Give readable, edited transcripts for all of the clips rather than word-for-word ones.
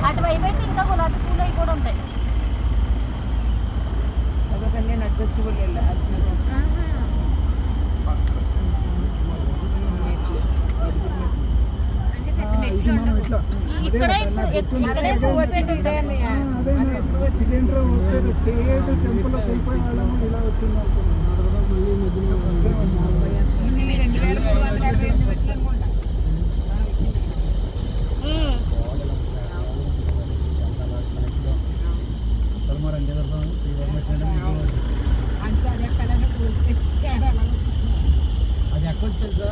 అటువైపు అయితే ఇంకా గులాబీ పూలు అవి కూడా ఉంటాయి. నేను అడ్జస్ట్ కూడా ఇక్కడ ఇక్కడే అది ఎక్కడ తెలుసా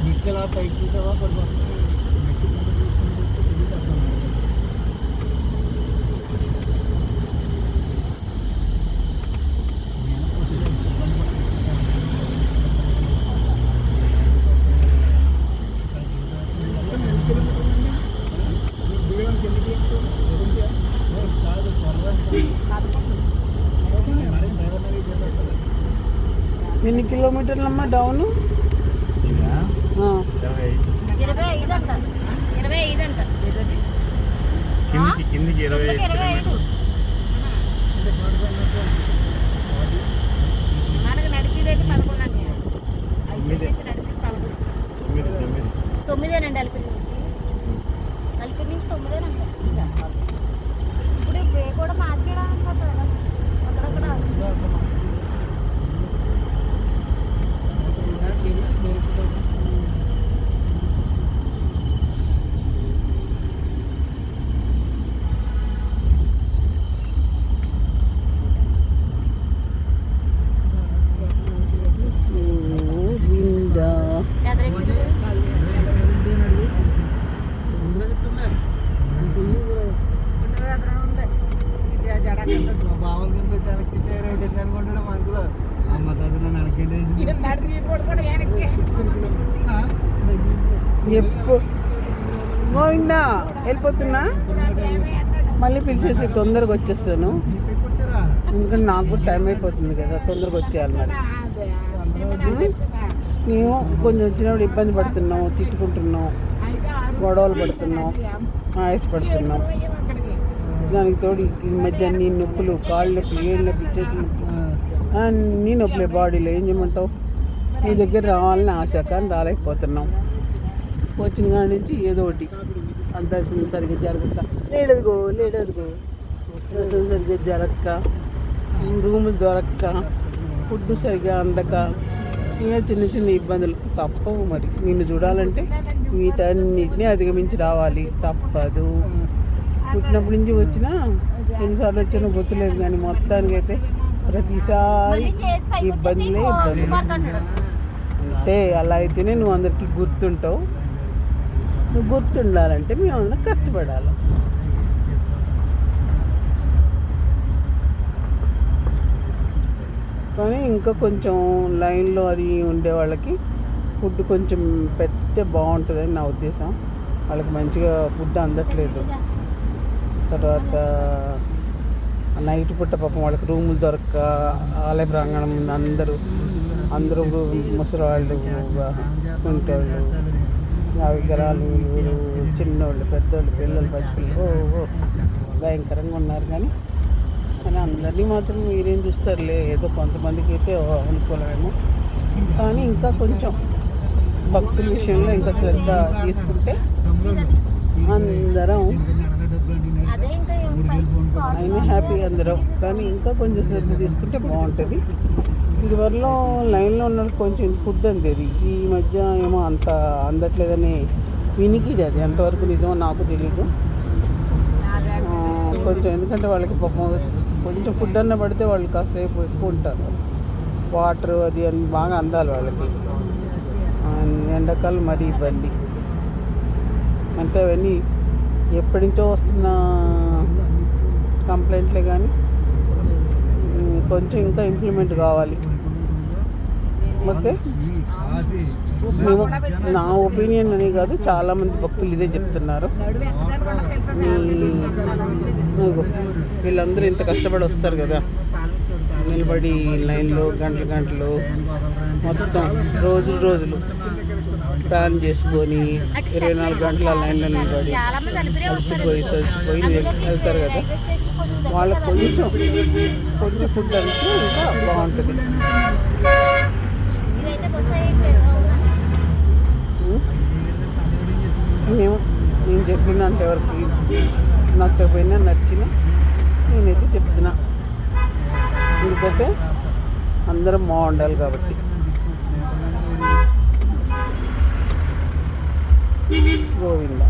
నిక్కలా పైకి చూసావా పడిపోతుంది ఎన్ని కిలోమీటర్లమ్మా డౌన్? 25 అంట. 25 అంట. కిందికి 25. మనకు నడిచేదైతే 11 9 అలిపిరి నుంచి 9 అంట. ఇప్పుడు వే కూడా మార్చేయడానికి అక్కడక్కడ ఎప్పుడు గోవిందా వెళ్ళిపోతున్నా, మళ్ళీ పిలిచేసి తొందరగా వచ్చేస్తాను. ఇంకా నాకు కూడా టైం అయిపోతుంది కదా, తొందరగా వచ్చేయాలి. మరి మేము కొంచెం వచ్చినప్పుడు ఇబ్బంది పడుతున్నాం, తిట్టుకుంటున్నాం, గొడవలు పడుతున్నాం, ఆయాసపడుతున్నాం. దానికి తోడు ఈ మధ్య అన్ని నొప్పులు, కాళ్ళు నొప్పులు, ఏళ్ళు నొప్పులు, చేతులు నొప్పులు, అన్నీ నొప్పులే బాడీలో. ఏం చేయమంటావు? మీ దగ్గర రావాలని ఆశ, కానీ రాలేకపోతున్నాం. వచ్చిన కాడి నుంచి ఏదో ఒకటి దర్శనం సరిగ్గా జరగక, లేడదుగో దర్శనం సరిగ్గా జరగక, రూములు దొరక్క, ఫుడ్ సరిగ్గా అందక, ఇంకా చిన్న చిన్న ఇబ్బందులు తప్పవు. మరి నిన్ను చూడాలంటే వీటన్నిటినీ అధిగమించి రావాలి, తప్పదు. పుట్టినప్పటి నుంచి వచ్చినా ఎన్నిసార్లు వచ్చినా గుర్తులేదు, కానీ మొత్తానికైతే ప్రతిసారి ఇబ్బందులే ఇబ్బందులు. అంటే అలా అయితేనే నువ్వు అందరికీ గుర్తుంటావు. నువ్వు గుర్తుండాలంటే మేము అందరం కష్టపడాలి. కానీ ఇంకా కొంచెం లైన్లో అది ఉండే వాళ్ళకి ఫుడ్ కొంచెం పెడితే బాగుంటుందని నా ఉద్దేశం. వాళ్ళకి మంచిగా ఫుడ్ అందట్లేదు. తర్వాత నైట్ పుట్ట పాపం వాళ్ళకి రూములు దొరక్క, ఆలయ ప్రాంగణం అందరూ ముసలివాళ్ళు, కుంటోళ్ళు, విగ్రహాలు, చిన్నోళ్ళు, పెద్దోళ్ళు, పిల్లలు, పసిపిల్లలు భయంకరంగా ఉన్నారు. కానీ అందరినీ మాత్రం మీరేం చూస్తారులే, ఏదో కొంతమందికి అయితే అనుకూలమేమో. కానీ ఇంకా కొంచెం భక్తుల విషయంలో ఇంకా శ్రద్ధ తీసుకుంటే అందరం అయినా హ్యాపీ అందరం. కానీ ఇంకా కొంచెం శ్రద్ధ తీసుకుంటే బాగుంటుంది. ఇదివరలో లైన్లో ఉన్న కొంచెం ఫుడ్ అందేది, ఈ మధ్య ఏమో అంత అందట్లేదని వినికిడి. అది ఎంతవరకు నిజమో నాకు తెలియదు. కొంచెం ఎందుకంటే వాళ్ళకి పాపం కొంచెం ఫుడ్ అన్న పడితే వాళ్ళు కాసేపు ఎక్కువ ఉంటారు. వాటర్ అది అని బాగా అందాలి వాళ్ళకి. ఎండాకాలం మరీ ఇబ్బంది. అంటే అవన్నీ ఎప్పటి నుంచో వస్తున్న కంప్లైంట్లే, కానీ కొంచెం ఇంకా ఇంప్లిమెంట్ కావాలి. ఓకే, నా ఒపీనియన్ అని కాదు, చాలామంది భక్తులు ఇదే చెప్తున్నారు. వీళ్ళందరూ ఇంత కష్టపడి వస్తారు కదా, నిలబడి లైన్లో గంటలు మొత్తం రోజులు ప్లాన్ చేసుకొని 24 గంటల లైన్లో నిలబడి చాలా మంది అలిపిరే వస్తారు సరిసిపోయి వెళ్తారు కదా, వాళ్ళకి కొంచెం ఫుడ్ అంటే ఇంకా బాగుంటుంది. ఇదైతే బస్సు నేను చెప్పిన అంటే ఎవరికి నచ్చకపోయినా నచ్చిన నేనైతే చెప్తున్నా, ఎందుకంటే అందరం బాగుండాలి కాబట్టి. గోవిందా.